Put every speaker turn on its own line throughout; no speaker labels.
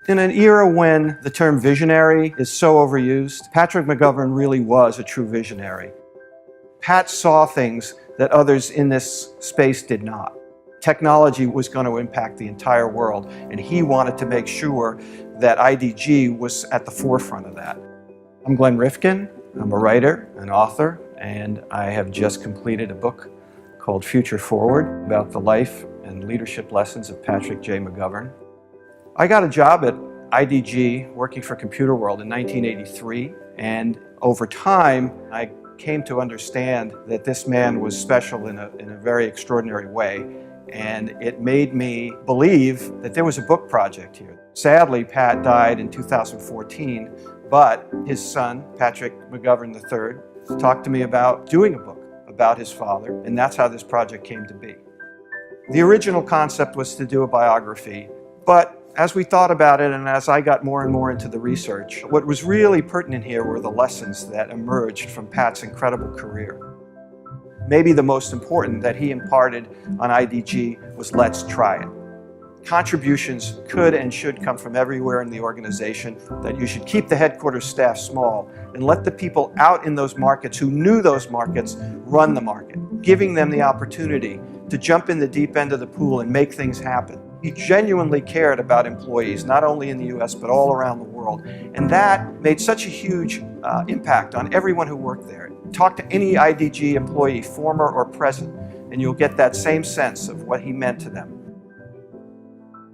In an era when the term visionary is so overused, Patrick McGovern really was a true visionary. Pat saw things that others in this space did not. Technology was going to impact the entire world, and he wanted to make sure that IDG was at the forefront of that. I'm Glenn Rifkin. I'm a writer, an author, and I have just completed a book called Future Forward about the life and leadership lessons of Patrick J. McGovern. I got a job at IDG working for Computer World in 1983, and over time I came to understand that this man was special in a very extraordinary way, and it made me believe that there was a book project here. Sadly, Pat died in 2014, but his son, Patrick McGovern III, talked to me about doing a book about his father, and that's how this project came to be. The original concept was to do a biography, but as we thought about it and as I got more and more into the research, what was really pertinent here were the lessons that emerged from Pat's incredible career. Maybe the most important that he imparted on IDG was let's try it. Contributions could and should come from everywhere in the organization, that you should keep the headquarters staff small and let the people out in those markets who knew those markets run the market, giving them the opportunity to jump in the deep end of the pool and make things happen. He genuinely cared about employees, not only in the US, but all around the world. And that made such a huge impact on everyone who worked there. Talk to any IDG employee, former or present, and you'll get that same sense of what he meant to them.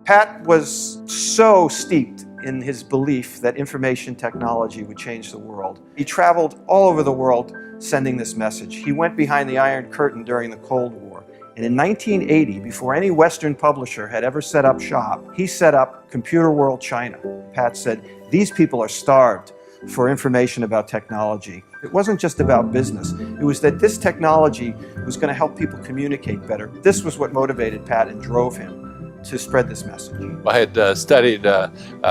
Pat was so steeped in his belief that information technology would change the world. He traveled all over the world sending this message. He went behind the Iron Curtain during the Cold War. And in 1980, before any Western publisher had ever set up shop, he set up Computer World China. Pat said, these people are starved for information about technology. It wasn't just about business. It was that this technology was going to help people communicate better. This was what motivated Pat and drove him to spread this message.
I had studied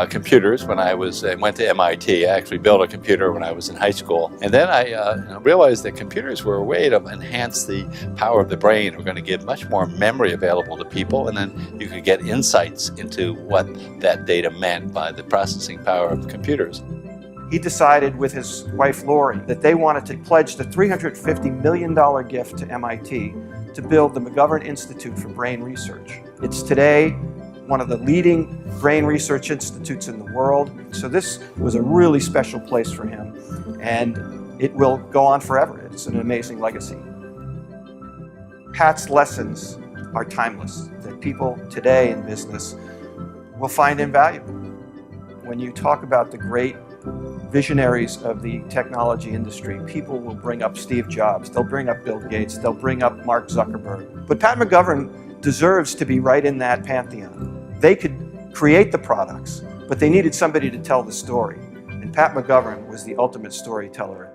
computers when I went to MIT. I actually built a computer when I was in high school. And then I realized that computers were a way to enhance the power of the brain. We're going to give much more memory available to people, and then you could get insights into what that data meant by the processing power of computers.
He decided with his wife Lori that they wanted to pledge the $350 million gift to MIT to build the McGovern Institute for Brain Research. It's today one of the leading brain research institutes in the world. So this was a really special place for him, and it will go on forever. It's an amazing legacy. Pat's lessons are timeless, that people today in business will find invaluable. When you talk about the great visionaries of the technology industry, people will bring up Steve Jobs, they'll bring up Bill Gates, they'll bring up Mark Zuckerberg. But Pat McGovern deserves to be right in that pantheon. They could create the products, but they needed somebody to tell the story. And Pat McGovern was the ultimate storyteller.